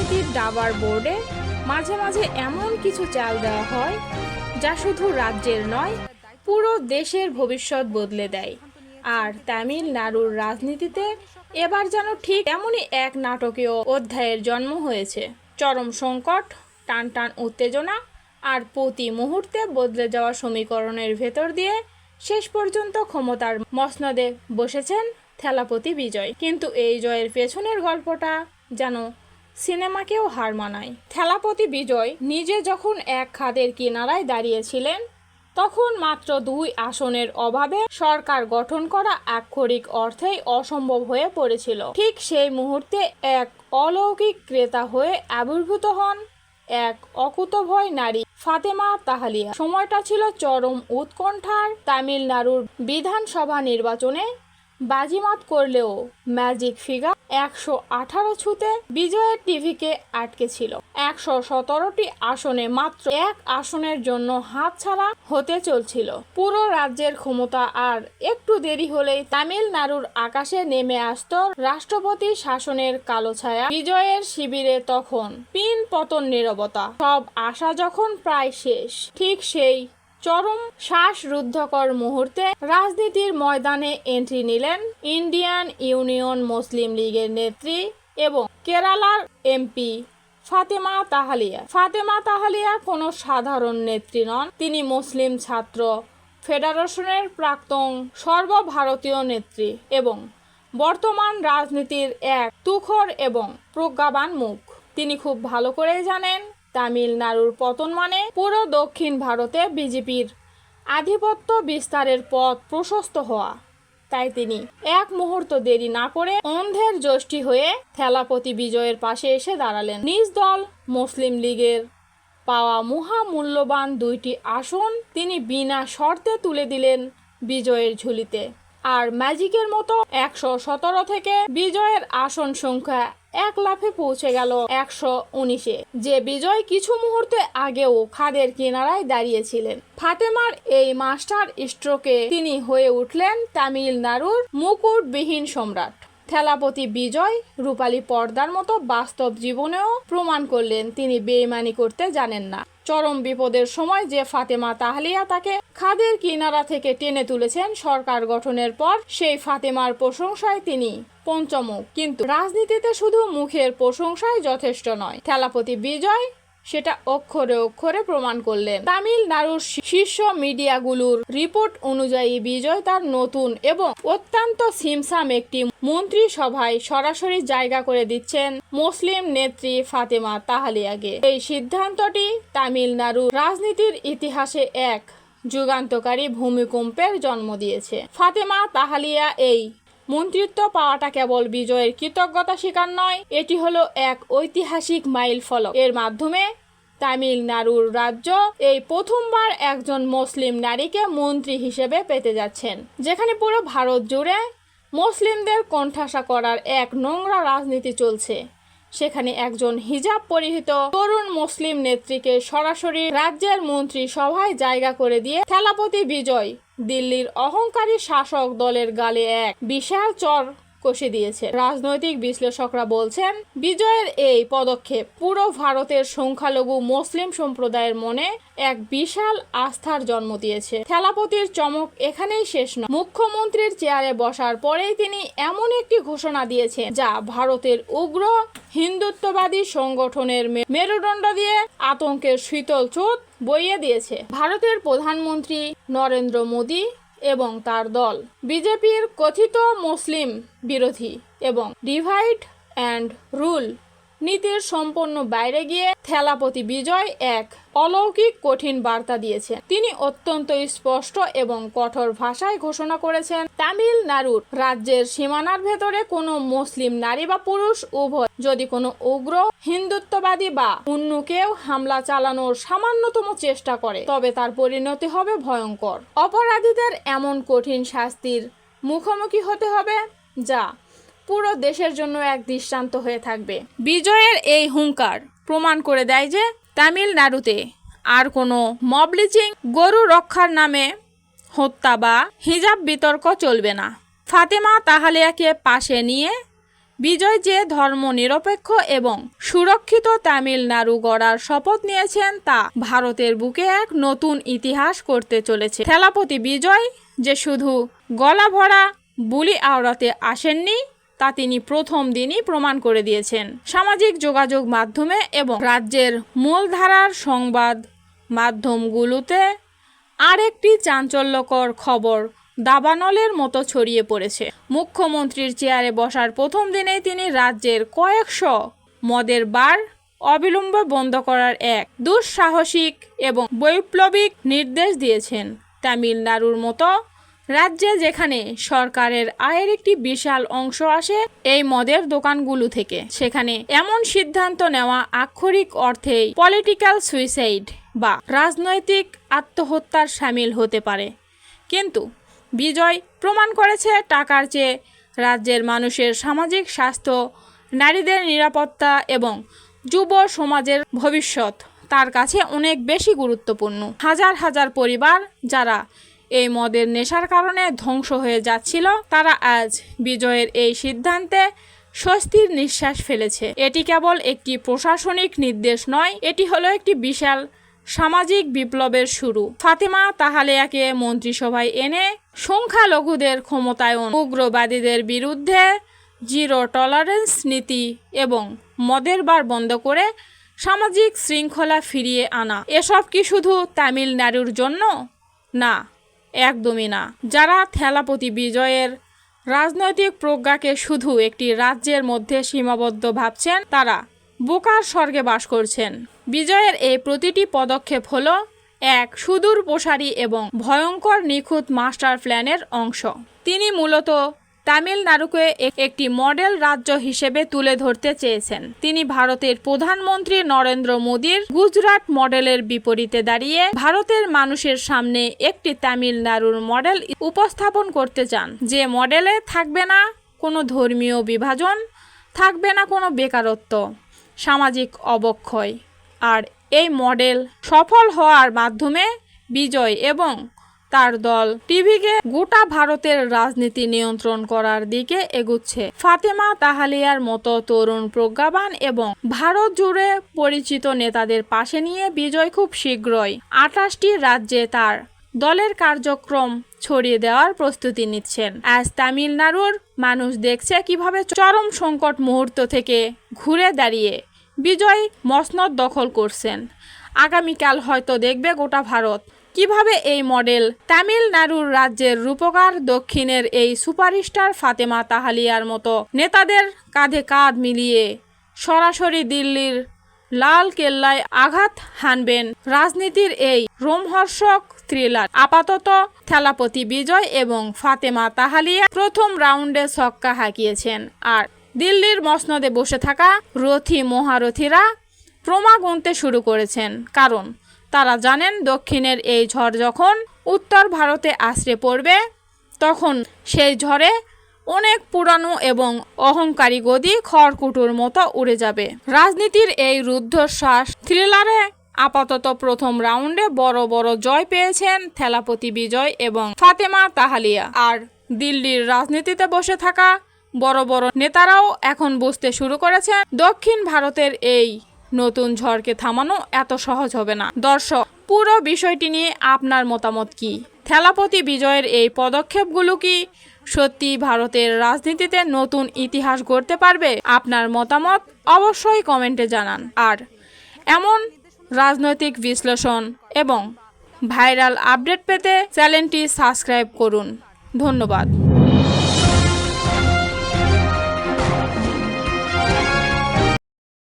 রাজনীতির দাবার বোর্ডে মাঝে মাঝে এমন কিছু চাল দেওয়া হয় যা শুধু রাজ্যের নয়, পুরো দেশের ভবিষ্যৎ বদলে দেয়। আর তামিলনাড়ুর রাজনীতিতে এবার যেন ঠিক এমনই এক নাটকীয় অধ্যায়ের জন্ম হয়েছে। চরম সংকট, টান টান উত্তেজনা আর প্রতি মুহূর্তে বদলে যাওয়া সমীকরণের ভেতর দিয়ে শেষ পর্যন্ত ক্ষমতার মসনদে বসেছেন থেলাপতি বিজয়। কিন্তু এই জয়ের পেছনের গল্পটা যেন সিনেমাকেও হার মানায়। থেলাপতি বিজয় নিজে যখন এক খাদের কিনারায় দাঁড়িয়েছিলেন, তখন মাত্র 2 আসনের অভাবে সরকার গঠন করা আক্ষরিক অর্থেই অসম্ভব হয়ে পড়েছিল। ঠিক সেই মুহূর্তে এক অলৌকিক ক্রেতা হয়ে আবির্ভূত হন এক অকুতোভয় নারী, ফাতেমা তাহালিয়া। সময়টা ছিল চরম উৎকণ্ঠার। তামিলনাড়ুর বিধানসভা নির্বাচনে বাজিমাত করলেও ম্যাজিক ফিগার 118 ছুঁতে বিজয়ের টিভিকে আটকে ছিল। 117টি আসনে মাত্র এক আসনের জন্য হাতছাড়া হতে চলছিল পুরো রাজ্যের ক্ষমতা। আর একটু দেরি হলেই তামিলনাড়ুর আকাশে নেমে আসত রাষ্ট্রপতি শাসনের কালো ছায়া। বিজয়ের শিবিরে তখন পিন পতন নীরবতা। সব আশা যখন প্রায় শেষ, ঠিক সেই চরম শ্বাসরুদ্ধকর মুহূর্তে রাজনীতির ময়দানে এন্ট্রি নিলেন ইন্ডিয়ান ইউনিয়ন মুসলিম লীগের নেত্রী এবং কেরালার এমপি ফাতেমা তাহালিয়া। ফাতেমা তাহালিয়া কোনো সাধারণ নেত্রী নন, তিনি মুসলিম ছাত্র ফেডারেশনের প্রাক্তন সর্বভারতীয় নেত্রী এবং বর্তমান রাজনীতির এক তুখর এবং প্রজ্ঞাবান মুখ। তিনি খুব ভালো করেই জানেন তামিলনাড়ুর পতন মানে পুরো দক্ষিণ ভারতে বিজেপির আধিপত্য বিস্তারের পথ প্রশস্ত হওয়া। তাই তিনি এক মুহূর্ত দেরি না করে অন্ধের যষ্টি হয়ে থেলাপতি বিজয়ের পাশে এসে দাঁড়ালেন। নিজ দল মুসলিম লীগের পাওয়া মহামূল্যবান 2টি আসন তিনি বিনা শর্তে তুলে দিলেন বিজয়ের ঝুলিতে। আর ম্যাজিকের মতো 117 থেকে বিজয়ের আসন সংখ্যা এক লাফে পৌঁছে গেল 119-এ। যে বিজয় কিছু মুহূর্তে আগেও খাদের কিনারায় দাঁড়িয়েছিলেন। ফাতেমার এই মাস্টার স্ট্রোকে তিনি হয়ে উঠলেন তামিলনাড়ুর মুকুটবিহীন সম্রাট। থেলাপতি বিজয় রূপালী পর্দার মতো বাস্তব জীবনেও প্রমাণ করলেন তিনি বেইমানি করতে জানেন না। চরম বিপদের সময় যে ফাতেমা তাহালিয়া তাকে খাদের কিনারা থেকে টেনে তুলেছেন সরকার গঠনের পর, সেই ফাতেমার প্রশংসায় তিনি পঞ্চমুখ। কিন্তু রাজনীতিতে শুধু মুখের প্রশংসাই যথেষ্ট নয়। থেলাপতি বিজয় সেটা অক্ষরে অক্ষরে প্রমাণ করলেন। তামিলনাড়ুর শীর্ষ মিডিয়াগুলোর রিপোর্ট অনুযায়ী বিজয় তার নতুন এবং অত্যন্ত ছিমছাম একটি মন্ত্রিসভায় সরাসরি জায়গা করে দিচ্ছেন মুসলিম নেত্রী ফাতেমা তাহালিয়াকে। এই সিদ্ধান্তটি তামিলনাড়ুর রাজনীতির ইতিহাসে এক যুগান্তকারী ভূমিকম্পের জন্ম দিয়েছে। ফাতেমা তাহালিয়া এই মন্ত্রিত্ব পাওয়াটা কেবল বিজয়ের কৃতজ্ঞতা স্বীকার নয়, এটি হলো এক ঐতিহাসিক মাইল ফলক। এর মাধ্যমে তামিলনাড়ুর রাজ্য এই প্রথমবার একজন মুসলিম নারীকে মন্ত্রী হিসেবে পেতে যাচ্ছেন। যেখানে পুরো ভারত জুড়ে মুসলিমদের কোণঠাসা করার এক নোংরা রাজনীতি চলছে, সেখানে একজন হিজাব পরিহিত তরুণ মুসলিম নেত্রীকে সরাসরি রাজ্যের মন্ত্রী সভায় জায়গা করে দিয়ে থেলাপতি বিজয় দিল্লির অহংকারী শাসক দলের গালে এক বিশাল চর কষে দিয়েছে। রাজনৈতিক বিশ্লেষকরা বলছেন বিজয়ের এই পদক্ষেপ পুরো ভারতের সংখ্যালঘু মুসলিম সম্প্রদায়ের মনে এক বিশাল আস্থার জন্ম দিয়েছে। থেলাপতির চমক এখানেই শেষ নয়। মুখ্যমন্ত্রীর চেয়ারে বসার পরেই তিনি এমন একটি ঘোষণা দিয়েছেন যা ভারতের উগ্র হিন্দুত্ববাদী সংগঠনের মেরুদণ্ড দিয়ে আতঙ্কের শীতল স্রোত বইয়ে দিয়েছে। ভারতের প্রধানমন্ত্রী নরেন্দ্র মোদী এবং তার দল বিজেপির কথিত মুসলিম বিরোধী এবং ডিভাইড অ্যান্ড রুল নীতির সম্পূর্ণ বাইরে গিয়ে থেলাপতি বিজয় এক অলৌকিক কঠিন বার্তা দিয়েছেন। তিনি অত্যন্ত স্পষ্ট এবং কঠোর ভাষায় ঘোষণা করেছেন তামিলনাড়ুর রাজ্যের সীমানার ভেতরে কোনো মুসলিম নারী বা পুরুষ উভয় যদি কোনো উগ্র হিন্দুত্ববাদী বা অন্য কেউ হামলা চালানোর সামান্যতম চেষ্টা করে, তবে তার পরিণতি হবে ভয়ঙ্কর। অপরাধীদের এমন কঠিন শাস্তির মুখোমুখি হতে হবে যা পুরো দেশের জন্য এক দৃষ্টান্ত হয়ে থাকবে। বিজয়ের এই হুঙ্কার প্রমাণ করে দেয় যে তামিলনাড়ুতে আর কোনো মব লিঞ্চিং, গরু রক্ষার নামে হত্যা বা হিজাব বিতর্ক চলবে না। ফাতেমা তাহালিয়াকে পাশে নিয়ে বিজয় যে ধর্মনিরপেক্ষ এবং সুরক্ষিত তামিলনাড়ু গড়ার শপথ নিয়েছেন তা ভারতের বুকে এক নতুন ইতিহাস করতে চলেছে। থেলাপতি বিজয় যে শুধু গলা ভরা বুলি আওড়াতে আসেননি তা তিনি প্রথম দিনই প্রমাণ করে দিয়েছেন। সামাজিক যোগাযোগ মাধ্যমে এবং রাজ্যের মূলধারার সংবাদ মাধ্যমগুলোতে আরেকটি চাঞ্চল্যকর খবর দাবানলের মতো ছড়িয়ে পড়েছে। মুখ্যমন্ত্রীর চেয়ারে বসার প্রথম দিনেই তিনি রাজ্যের কয়েকশো মদের বার অবিলম্বে বন্ধ করার এক দুঃসাহসিক এবং বৈপ্লবিক নির্দেশ দিয়েছেন। তামিলনাড়ুর মতো রাজ্যে যেখানে সরকারের আয়ের একটি বিশাল অংশ আসে এই মদের দোকানগুলো থেকে, সেখানে এমন সিদ্ধান্ত নেওয়া আক্ষরিক অর্থেই পলিটিক্যাল সুইসাইড বা রাজনৈতিক আত্মহত্যার শামিল হতে পারে। কিন্তু বিজয় প্রমাণ করেছে টাকার চেয়ে রাজ্যের মানুষের সামাজিক স্বাস্থ্য, নারীদের নিরাপত্তা এবং যুব সমাজের ভবিষ্যৎ তার কাছে অনেক বেশি গুরুত্বপূর্ণ। হাজার হাজার পরিবার যারা এই মদের নেশার কারণে ধ্বংস হয়ে যাচ্ছিল তারা আজ বিজয়ের এই সিদ্ধান্তে স্বস্তির নিঃশ্বাস ফেলেছে। এটি কেবল একটি প্রশাসনিক নির্দেশ নয়, এটি হলো একটি বিশাল সামাজিক বিপ্লবের শুরু। ফাতেমা তাহালিয়াকে মন্ত্রিসভায় এনে সংখ্যালঘুদের ক্ষমতায়ন, উগ্রবাদীদের বিরুদ্ধে জিরো টলারেন্স নীতি এবং মদের বার বন্ধ করে সামাজিক শৃঙ্খলা ফিরিয়ে আনা, এসব কি শুধু তামিলনাড়ুর জন্য? না, একদমই না। যারা থেলাপতি বিজয়ের রাজনৈতিক প্রজ্ঞাকে শুধু একটি রাজ্যের মধ্যে সীমাবদ্ধ ভাবছেন তারা বোকার স্বর্গে বাস করছেন। বিজয়ের এই প্রতিটি পদক্ষেপ হলো এক সুদূর প্রসারী এবং ভয়ঙ্কর নিখুঁত মাস্টার প্ল্যানের অংশ। তিনি মূলত তামিলনাড়ুকে একটি মডেল রাজ্য হিসেবে তুলে ধরতে চেয়েছেন। তিনি ভারতের প্রধানমন্ত্রী নরেন্দ্র মোদীর গুজরাট মডেলের বিপরীতে দাঁড়িয়ে ভারতের মানুষের সামনে একটি তামিলনাড়ুর মডেল উপস্থাপন করতে চান, যে মডেলে থাকবে না কোনো ধর্মীয় বিভাজন, থাকবে না কোনো বেকারত্ব, সামাজিক অবক্ষয়। আর এই মডেল সফল হওয়ার মাধ্যমে বিজয় এবং তার দল টিভিকে গোটা ভারতের রাজনীতি নিয়ন্ত্রণ করার দিকে এগুচ্ছে। ফাতেমা তাহালিয়ার মতো তরুণ, প্রজ্ঞাবান এবং ভারত জুড়ে পরিচিত নেতাদের পাশে নিয়ে বিজয় খুব শীঘ্রই 28টি রাজ্যে তার দলের কার্যক্রম ছড়িয়ে দেওয়ার প্রস্তুতি নিচ্ছেন। আজ তামিলনাড়ুর মানুষ দেখছে কিভাবে চরম সংকট মুহূর্ত থেকে ঘুরে দাঁড়িয়ে বিজয় মসনদ দখল করছেন। আগামীকাল হয়তো দেখবে গোটা ভারত কিভাবে এই মডেল তামিলনাড়ুর রাজ্যের রূপকার দক্ষিণের এই সুপারস্টার ফাতেমা তাহালিয়ার মতো নেতাদের কাঁধে কাঁধ মিলিয়ে সরাসরি দিল্লির লাল কেল্লায় আঘাত হানবেন। রাজনীতির এই রোমহর্ষক থ্রিলার আপাতত থেলাপতি বিজয় এবং ফাতেমা তাহালিয়া প্রথম রাউন্ডে ছক্কা হাঁকিয়েছেন, আর দিল্লির মসনদে বসে থাকা রথী মহারথীরা প্রমা গুনতে শুরু করেছেন। কারণ তারা জানেন দক্ষিণের এই ঝড় যখন উত্তর ভারতে আছড়ে পড়বে তখন সেই ঝড়ে অনেক পুরানো এবং অহংকারী গদি খড়কুটোর মতো উড়ে যাবে। রাজনীতির এই রুদ্ধশ্বাস থ্রিলারে আপাতত প্রথম রাউন্ডে বড় বড় জয় পেয়েছেন থেলাপতি বিজয় এবং ফাতেমা তাহালিয়া, আর দিল্লির রাজনীতিতে বসে থাকা বড় বড় নেতারাও এখন বুঝতে শুরু করেছেন দক্ষিণ ভারতের এই নতুন ঝড়কে থামানো এত সহজ হবে না। দর্শক, পুরো বিষয়টি নিয়ে আপনার মতামত কি? থেলাপতি বিজয়ের এই পদক্ষেপগুলো কি সত্যি ভারতের রাজনীতিতে নতুন ইতিহাস গড়তে পারবে? আপনার মতামত অবশ্যই কমেন্টে জানান। আর এমন রাজনৈতিক বিশ্লেষণ এবং ভাইরাল আপডেট পেতে চ্যানেলটি সাবস্ক্রাইব করুন। ধন্যবাদ।